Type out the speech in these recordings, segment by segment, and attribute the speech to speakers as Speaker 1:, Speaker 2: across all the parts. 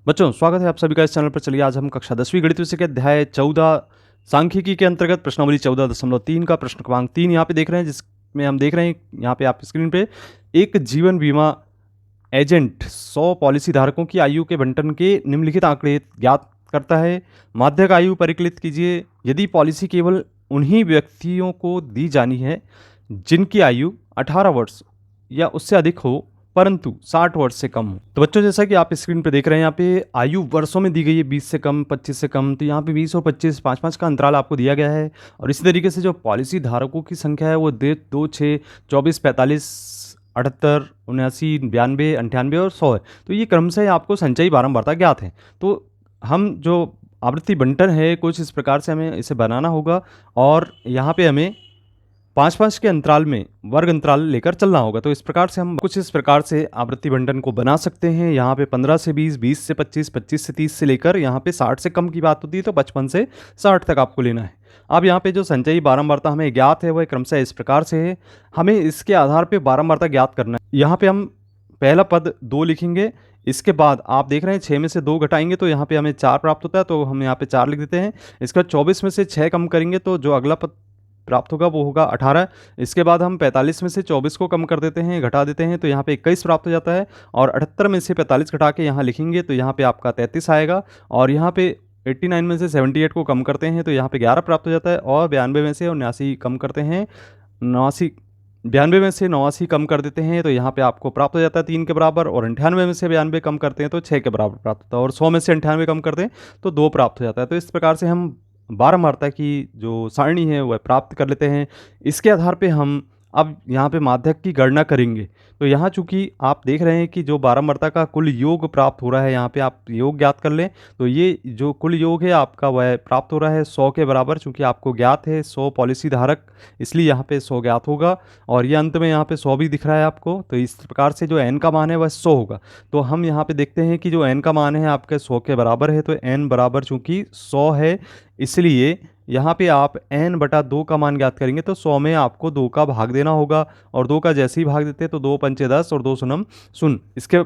Speaker 1: बच्चों, स्वागत है आप सभी का इस चैनल पर। चलिए आज हम कक्षा 10वीं गणित विषय के अध्याय 14 सांख्यिकी के अंतर्गत प्रश्नावली 14.3 का प्रश्न क्रमांक 3 यहाँ पे देख रहे हैं, जिसमें हम देख रहे हैं यहाँ पे आप स्क्रीन पे एक जीवन बीमा एजेंट 100 पॉलिसी धारकों की आयु के बंटन के निम्नलिखित आंकड़े ज्ञात करता है। माध्यक आयु परिकलित कीजिए। यदि पॉलिसी केवल उन्हीं व्यक्तियों को दी जानी है जिनकी आयु 18 वर्ष या उससे अधिक हो परंतु 60 वर्ष से कम हो। तो बच्चों, जैसा कि आप स्क्रीन पे देख रहे हैं, यहाँ पे आयु वर्षों में दी गई है, 20 से कम, 25 से कम। तो यहाँ पे 20 और 25 5-5 का अंतराल आपको दिया गया है। और इसी तरीके से जो पॉलिसी धारकों की संख्या है वो 2, 6, 24, 45, 78, 79, 92, 98 और 100 है। तो ये क्रमशः आपको संचयी बारंबारता ज्ञात है। तो हम जो आवृत्ति बंटन है कुछ इस प्रकार से हमें इसे बनाना होगा और यहाँ पे हमें 5-5 के अंतराल में वर्ग अंतराल लेकर चलना होगा। तो इस प्रकार से हम कुछ इस प्रकार से आवृत्ति बंटन को बना सकते हैं। यहाँ पे 15 से 20, 20 से 25, 25 से 30 से लेकर यहाँ पे 60 से कम की बात होती है तो 55 से 60 तक आपको लेना है। अब यहाँ पे जो संचयी बारंबारता हमें ज्ञात है वह क्रमशः इस प्रकार से है। हमें इसके आधार पर बारंबारता ज्ञात करना है। यहाँ पे हम पहला पद 2 लिखेंगे। इसके बाद आप देख रहे हैं 6 में से 2 घटाएंगे तो यहाँ पे हमें 4 प्राप्त होता है, तो हम यहाँ पे 4 लिख देते हैं। इसके बाद 24 में से 6 कम करेंगे तो जो अगला पद प्राप्त होगा वो होगा 18। इसके बाद हम 45 में से 24 को कम कर देते हैं, घटा देते हैं, तो यहाँ पे 21 प्राप्त हो जाता है। और 78 में से 45 घटा के यहाँ लिखेंगे तो यहाँ पे आपका 33 आएगा। और यहाँ पे 89 में से 78 को कम करते हैं तो यहाँ पे 11 प्राप्त हो जाता है। और 92 में से 79 कम करते हैं, 89 92 में से 89 कम कर देते हैं तो यहाँ पे आपको प्राप्त हो जाता है 3 के बराबर। और 98 में से 92 कम करते हैं तो 6 के बराबर प्राप्त होता है। और 100 में से 98 कम करते हैं तो 2 प्राप्त हो जाता है। तो इस प्रकार से हम बारंबारता की जो सारणी है वह प्राप्त कर लेते हैं। इसके आधार पे हम अब यहाँ पे माध्यक की गणना करेंगे। तो यहाँ चूंकि आप देख रहे हैं कि जो बारंबारता का कुल योग प्राप्त हो रहा है, यहाँ पे आप योग ज्ञात कर लें तो ये जो कुल योग है आपका वह प्राप्त हो रहा है 100 के बराबर। चूंकि आपको ज्ञात है 100 पॉलिसी धारक, इसलिए यहाँ पे 100 ज्ञात होगा। और ये अंत में यहाँ पे 100 भी दिख रहा है आपको। तो इस प्रकार से जो n का मान है वह 100 होगा। तो हम यहाँ पे देखते हैं कि जो n का मान है आपके 100 के बराबर है, तो n बराबर चूंकि 100 है इसलिए यहाँ पे आप n/2 का मान ज्ञात करेंगे तो 100 में आपको 2 का भाग देना होगा। और 2 का जैसे ही भाग देते हैं तो 2 पंचे 10 और 2 शून्यम शून्य। इसके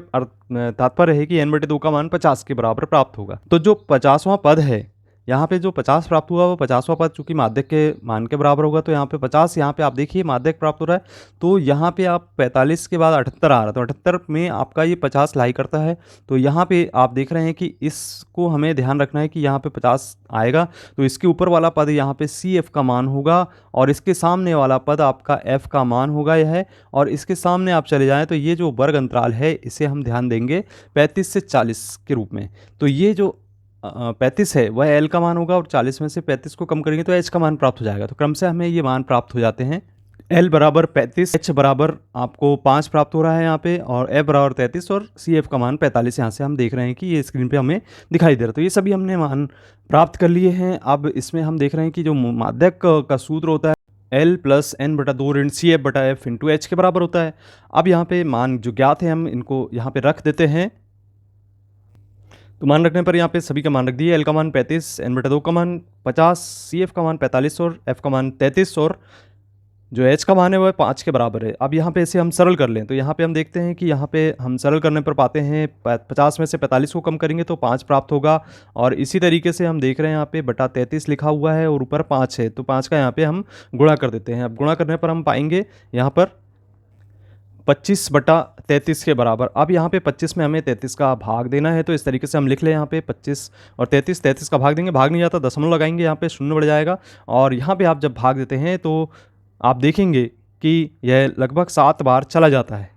Speaker 1: तात्पर्य है कि n/2 का मान 50 के बराबर प्राप्त होगा। तो जो 50वां पद है, यहाँ पे जो 50 प्राप्त हुआ वो 50वां पद चूंकि माध्यक के मान के बराबर होगा तो यहाँ पे 50, यहाँ पे आप देखिए माध्यक प्राप्त हो रहा है। तो यहाँ पे आप 45 के बाद 78 आ रहा है, तो 78 में आपका ये 50 लाई करता है। तो यहाँ पे आप देख रहे हैं कि इसको हमें ध्यान रखना है कि यहाँ पे 50 आएगा तो इसके ऊपर वाला पद यहाँ पे CF का मान होगा और इसके सामने वाला पद आपका F का मान होगा यह है। और इसके सामने आप चले जाएँ तो ये जो वर्ग अंतराल है इसे हम ध्यान देंगे 35 से 40 के रूप में। तो ये जो 35 है वह L का मान होगा और 40 में से 35 को कम करेंगे तो H का मान प्राप्त हो जाएगा। तो क्रमशः हमें ये मान प्राप्त हो जाते हैं। L बराबर 35, H बराबर आपको 5 प्राप्त हो रहा है यहाँ पे, और F बराबर 33 और CF का मान 45 यहाँ से हम देख रहे हैं कि ये स्क्रीन पे हमें दिखाई दे रहा है। तो ये सभी हमने मान प्राप्त कर लिए हैं। अब इसमें हम देख रहे हैं कि जो माध्यक का सूत्र होता है L + n/2 ऋण CF/F × H के बराबर होता है। अब यहाँ पे मान जो ज्ञात है हम इनको यहाँ पे रख देते हैं। तो मान रखने पर यहाँ पे सभी का मान रख दिए। L का मान 35, n/2 का मान 50, CF का मान 45 और F का मान 33 और जो H का मान है वह 5 के बराबर है। अब यहाँ पे इसे हम सरल कर लें तो यहाँ पे हम देखते हैं कि यहाँ पे हम सरल करने पर पाते हैं 50 में से 45 को कम करेंगे तो 5 प्राप्त होगा। और इसी तरीके से हम देख रहे हैं यहाँ पे बटा 33 लिखा हुआ है और ऊपर 5 है, तो 5 का यहाँ पे हम गुणा कर देते हैं। अब गुणा करने पर हम पाएंगे यहाँ पर 25/33 के बराबर। अब यहाँ पे 25 में हमें 33 का भाग देना है, तो इस तरीके से हम लिख लें यहाँ पे 25 और 33 का भाग देंगे, भाग नहीं जाता दशमलव लगाएंगे, यहाँ पे शून्य बढ़ जाएगा। और यहाँ पे आप जब भाग देते हैं तो आप देखेंगे कि यह लगभग 7 बार चला जाता है,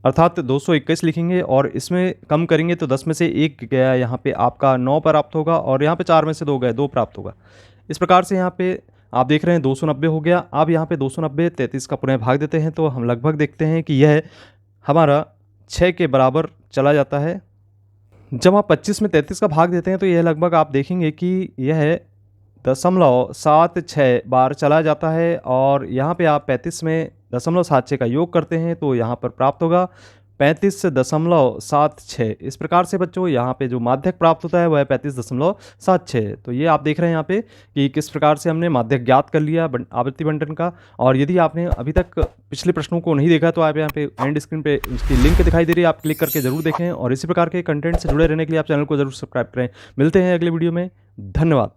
Speaker 1: अर्थात 221 लिखेंगे और इसमें कम करेंगे तो 10 में से 1 गया, यहाँ पे आपका 9 प्राप्त होगा और यहाँ पे 4 में से 2 गए, 2 प्राप्त होगा। इस प्रकार से यहाँ पे आप देख रहे हैं 290 हो गया। अब यहाँ पे 290 33 का पुनः भाग देते हैं तो हम लगभग देखते हैं कि यह हमारा 6 के बराबर चला जाता है। जब आप 25 में 33 का भाग देते हैं तो यह लगभग आप देखेंगे कि यह 0.76 बार चला जाता है। और यहाँ पे आप 35 में 0.76 का योग करते हैं तो यहाँ पर प्राप्त होगा 35.76। इस प्रकार से बच्चों यहाँ पे जो माध्यक प्राप्त होता है वह है 35.76। तो ये आप देख रहे हैं यहाँ पे कि किस प्रकार से हमने माध्यक ज्ञात कर लिया आवृत्ति बंटन का। और यदि आपने अभी तक पिछले प्रश्नों को नहीं देखा तो आप यहाँ पे एंड स्क्रीन पे उसकी लिंक दिखाई दे रही है, आप क्लिक करके जरूर देखें। और इसी प्रकार के कंटेंट से जुड़े रहने के लिए आप चैनल को जरूर सब्सक्राइब करें। मिलते हैं अगले वीडियो में। धन्यवाद।